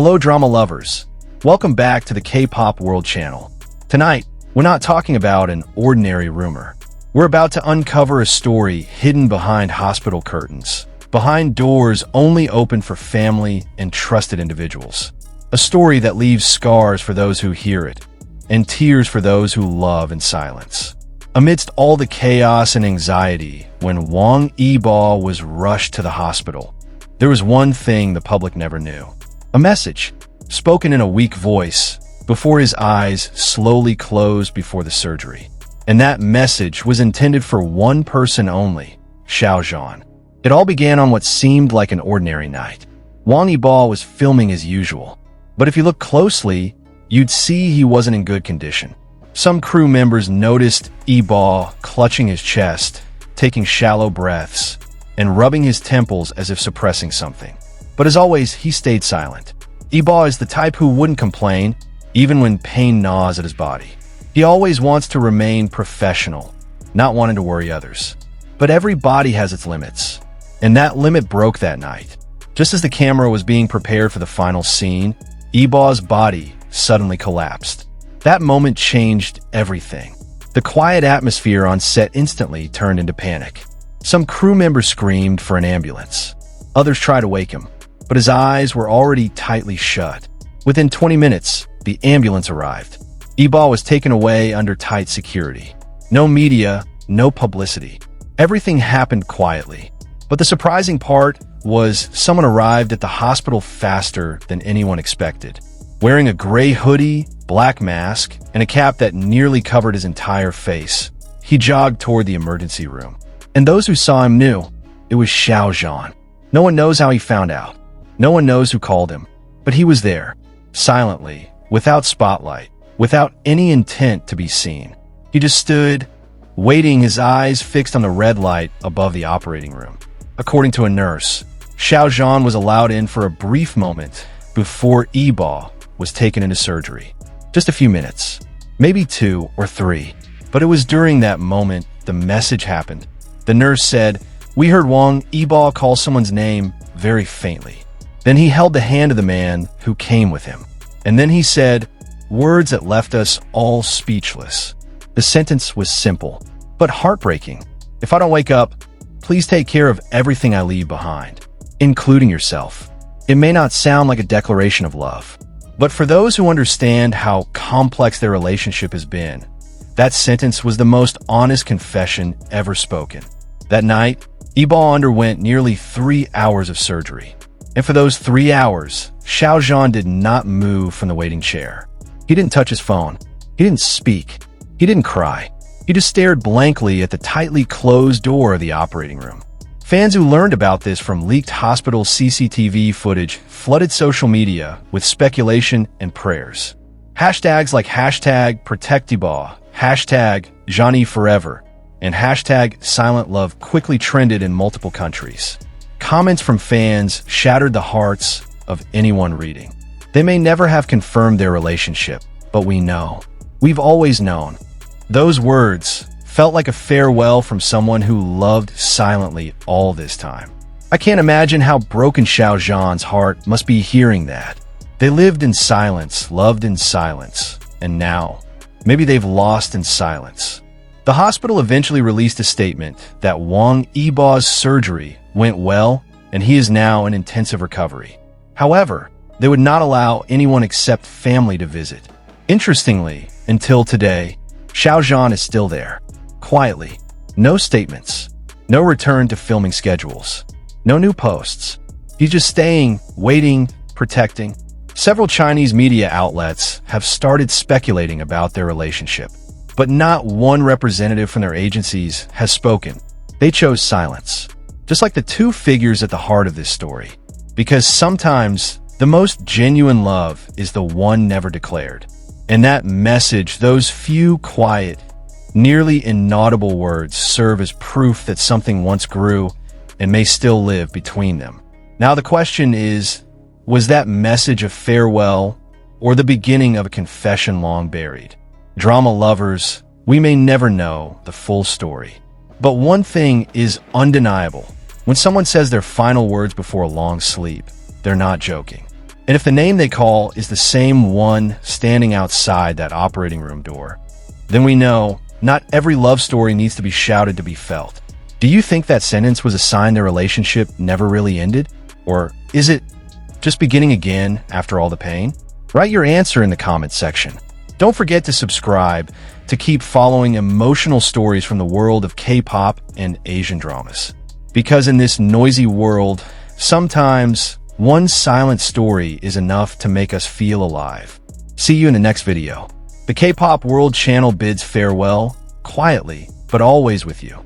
Hello drama lovers, welcome back to the K-pop World Channel. Tonight, we're not talking about an ordinary rumor. We're about to uncover a story hidden behind hospital curtains, behind doors only open for family and trusted individuals. A story that leaves scars for those who hear it, and tears for those who love in silence. Amidst all the chaos and anxiety, when Wang Yibo was rushed to the hospital, there was one thing the public never knew. A message, spoken in a weak voice, before his eyes slowly closed before the surgery. And that message was intended for one person only, Xiao Zhan. It all began on what seemed like an ordinary night. Wang Yibo was filming as usual, but if you look closely, you'd see he wasn't in good condition. Some crew members noticed Yibo clutching his chest, taking shallow breaths, and rubbing his temples as if suppressing something. But as always, he stayed silent. Yibo is the type who wouldn't complain, even when pain gnaws at his body. He always wants to remain professional, not wanting to worry others. But every body has its limits, and that limit broke that night. Just as the camera was being prepared for the final scene, Yibo's body suddenly collapsed. That moment changed everything. The quiet atmosphere on set instantly turned into panic. Some crew members screamed for an ambulance. Others tried to wake him, but his eyes were already tightly shut. Within 20 minutes, the ambulance arrived. Yibo was taken away under tight security. No media, no publicity. Everything happened quietly. But the surprising part was someone arrived at the hospital faster than anyone expected. Wearing a gray hoodie, black mask, and a cap that nearly covered his entire face, he jogged toward the emergency room. And those who saw him knew it was Xiao Jean. No one knows how he found out. No one knows who called him. But he was there, silently, without spotlight, without any intent to be seen. He just stood, waiting, his eyes fixed on the red light above the operating room. According to a nurse, Xiao Zhan was allowed in for a brief moment before Yibo was taken into surgery. Just a few minutes, maybe 2 or 3. But it was during that moment the message happened. The nurse said, "We heard Wang Yibo call someone's name very faintly." Then he held the hand of the man who came with him. And then he said words that left us all speechless. The sentence was simple, but heartbreaking. "If I don't wake up, please take care of everything I leave behind, including yourself." It may not sound like a declaration of love, but for those who understand how complex their relationship has been, that sentence was the most honest confession ever spoken. That night, Yibo underwent nearly 3 hours of surgery. And for those 3 hours, Xiao Zhan did not move from the waiting chair. He didn't touch his phone. He didn't speak. He didn't cry. He just stared blankly at the tightly closed door of the operating room. Fans who learned about this from leaked hospital CCTV footage flooded social media with speculation and prayers. Hashtags like #ProtectYibo, #Johnny Forever, and #SilentLove quickly trended in multiple countries. Comments from fans shattered the hearts of anyone reading. They may never have confirmed their relationship, but we know. We've always known. Those words felt like a farewell from someone who loved silently all this time. I can't imagine how broken Xiao Zhan's heart must be hearing that. They lived in silence, loved in silence, and now, maybe they've lost in silence. The hospital eventually released a statement that Wang Yibo's surgery went well and he is now in intensive recovery. However, they would not allow anyone except family to visit. Interestingly, until today, Xiao Zhan is still there, quietly. No statements, no return to filming schedules, no new posts. He's just staying, waiting, protecting. Several Chinese media outlets have started speculating about their relationship, but not one representative from their agencies has spoken. They chose silence, just like the two figures at the heart of this story. Because sometimes the most genuine love is the one never declared. And that message, those few quiet, nearly inaudible words, serve as proof that something once grew and may still live between them. Now the question is, was that message a farewell or the beginning of a confession long buried? Drama lovers, we may never know the full story. But one thing is undeniable. When someone says their final words before a long sleep, they're not joking. And if the name they call is the same one standing outside that operating room door, then we know not every love story needs to be shouted to be felt. Do you think that sentence was a sign their relationship never really ended? Or is it just beginning again after all the pain? Write your answer in the comments section. Don't forget to subscribe to keep following emotional stories from the world of K-pop and Asian dramas. Because in this noisy world, sometimes one silent story is enough to make us feel alive. See you in the next video. The K-pop World Channel bids farewell, quietly, but always with you.